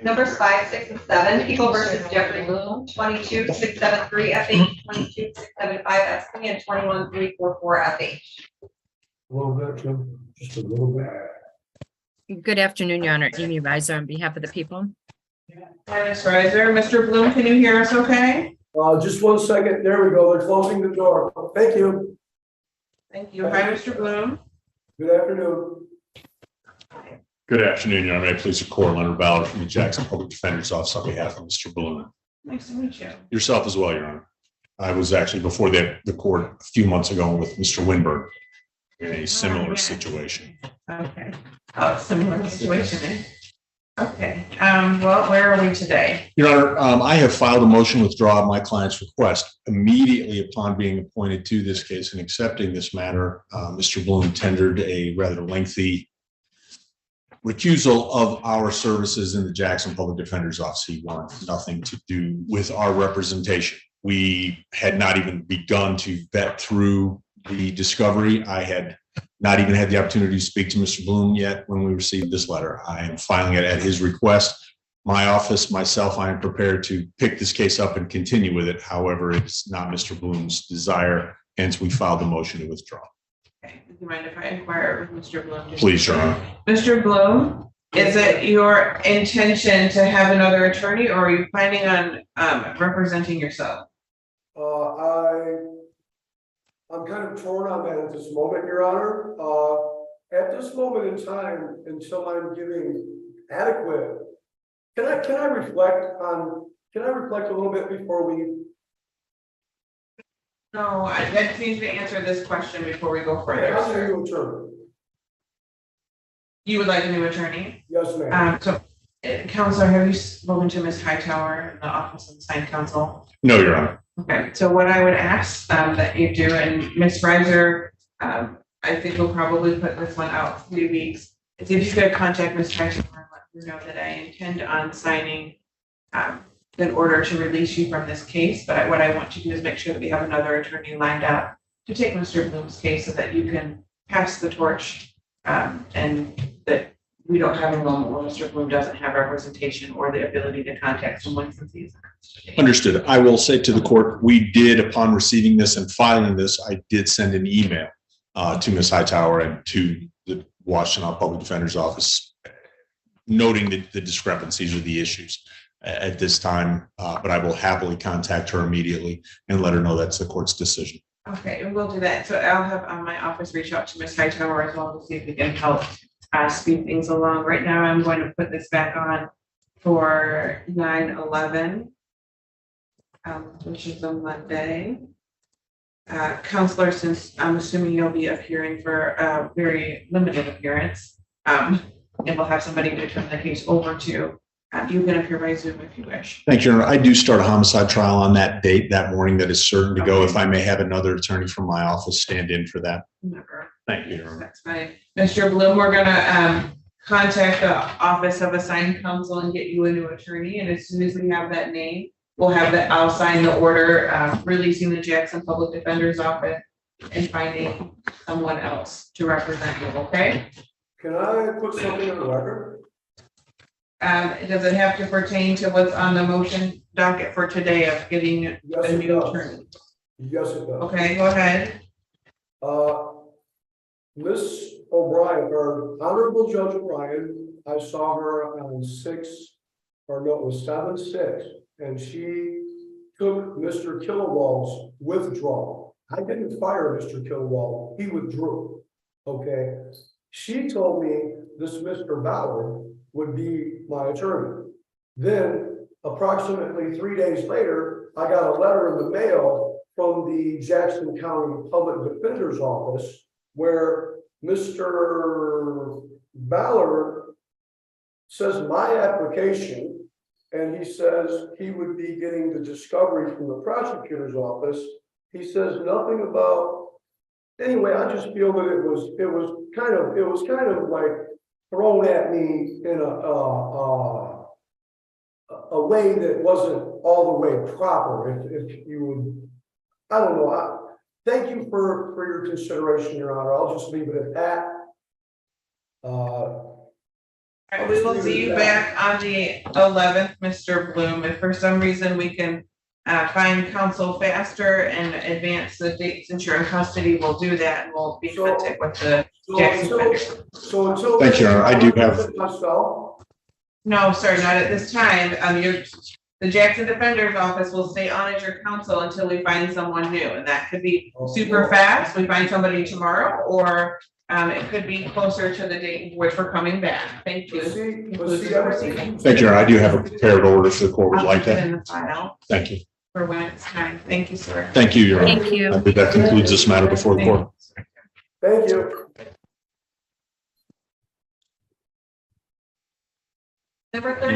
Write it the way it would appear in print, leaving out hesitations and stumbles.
Numbers 5, 6, and 7, People versus Jeffery, 22-673 FH, 22-675 FP, and 21-344 FH. A little bit, Jim, just a little bit. Good afternoon, Your Honor. Amy Reiser on behalf of the people. Hi, Ms. Reiser. Mr. Bloom, can you hear us okay? Just 1 second. There we go. They're closing the door. Thank you. Thank you. Hi, Mr. Bloom. Good afternoon. Good afternoon, Your Honor. May it please the court, Leonard Ballard from the Jackson Public Defender's Office on behalf of Mr. Bloom. Nice to meet you. Yourself as well, Your Honor. I was actually before the court a few months ago with Mr. Winberg in a similar situation. Okay. Oh, similar situation. Eh? Okay. Well, where are we today? Your Honor, I have filed a motion to withdraw my client's request. Immediately upon being appointed to this case and accepting this matter, Mr. Bloom tendered a rather lengthy recusal of our services in the Jackson Public Defender's Office. He wanted nothing to do with our representation. We had not even begun to vet through the discovery. I had not even had the opportunity to speak to Mr. Bloom yet when we received this letter. I am filing it at his request. My office, myself, I am prepared to pick this case up and continue with it. However, it's not Mr. Bloom's desire, hence we filed the motion to withdraw. Okay. Do you mind if I inquire with Mr. Bloom? Please, Your Honor. Mr. Bloom, is it your intention to have another attorney, or are you planning on representing yourself? I'm kind of torn on that at this moment, Your Honor. At this moment in time, until I'm giving adequate, can I reflect a little bit before we? No, I just need to answer this question before we go further. How's Sir. your attorney? You would like a new attorney? Yes, ma'am. Counselor, have you spoken to Ms. Hightower in the Office of the Assigned Counsel? No, Your Honor. Okay, so what I would ask that you do, and Ms. Reiser, I think we'll probably put this one out 3 weeks, is if you could contact Ms. Hightower and let her know that I intend on signing an order to release you from this case. But what I want to do is make sure that we have another attorney lined up to take Mr. Bloom's case so that you can pass the torch and that we don't have a moment where Mr. Bloom doesn't have representation or the ability to contact someone since he's in custody. Understood. I will say to the court, we did, upon receiving this and filing this, I did send an email to Ms. Hightower and to the Washington Public Defender's Office, noting the discrepancies or the issues at this time. But I will happily contact her immediately and let her know that's the court's decision. Okay, and we'll do that. So I'll have my office reach out to Ms. Hightower as well to see if we can help speed things along. Right now, I'm going to put this back on for 9/11, which is a Monday. Counselor, since I'm assuming you'll be appearing for a very limited appearance, and we'll have somebody to turn the case over to, you can appear by Zoom if you wish. Thank you, Your Honor. I do start a homicide trial on that date, that morning, that is certain to go. If I may have another attorney from my office stand in for that. Never. Thank you, Your Honor. That's fine. Mr. Bloom, we're gonna contact the Office of Assigned Counsel and get you a new attorney. And as soon as we have that name, we'll have that, I'll sign the order releasing the Jackson Public Defender's Office and finding someone else to represent you, okay? Can I put something on the record? Does it have to pertain to what's on the motion docket for today of getting Yes, a it new does. attorney? Yes, it does. Okay, go ahead. Miss O'Brien, or Honorable Judge O'Brien, I saw her on 7/6, and she took Mr. Kilowall's withdrawal. I didn't fire Mr. Kilowall, he withdrew. Okay, she told me this Mr. Ballard would be my attorney. Then, approximately 3 days later, I got a letter in the mail from the Jackson County Public Defender's Office where Mr. Ballard says my application, and he says he would be getting the discovery from the prosecutor's office. He says nothing about, anyway, I just feel that it was kind of like thrown at me in a way that wasn't all the way proper. If you would, I don't know. Thank you for your consideration, Your Honor. I'll just leave it at that. All right, we will see you back on the 11th, Mr. Bloom. If for some reason we can find counsel faster and advance the date since you're in custody, we'll do that and we'll be in contact with the Jackson defenders. So until. Thank you, Your Honor. I do have- Myself. No, sir, not at this time. The Jackson Defender's Office will stay on as your counsel until we find someone new, and that could be super fast. We find somebody tomorrow, or it could be closer to the date in which we're coming back. Thank you. Thank you, Your Honor. I do have a prepared order if the court would I'll like put it that. in the file Thank you. for when it's time. Thank you, sir. Thank you, Your Honor. Thank you. I believe that concludes this matter before the court. Thank you. Number 30.